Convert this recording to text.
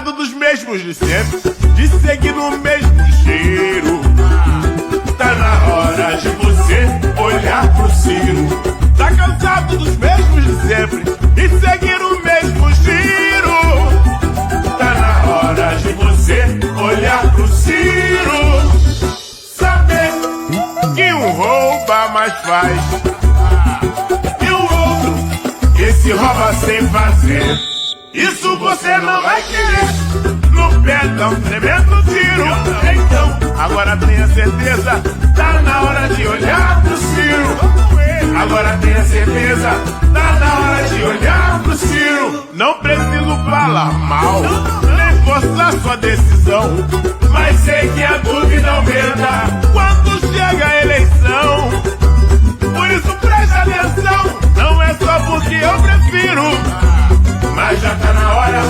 cansado dos mesmos de sempre, de seguir no mesmo cheiro. Tá na hora de você olhar pro Ciro. Tá cansado dos mesmos de sempre e seguir o mesmo giro. Tá na hora de você olhar pro Ciro. Saber que um rouba mais faz e o outro esse rouba sem fazer. Isso você não vai querer. No pé dá um tremendo tiro. Então, agora tenha certeza, tá na hora de olhar pro Ciro. Agora tenha certeza, tá na hora de olhar pro Ciro. Não preciso falar mal, nem forçar sua decisão, mas sei que a dúvida aumenta quando chega a eleição. Por isso preste atenção, não é só porque eu prefiro, mas já tá na hora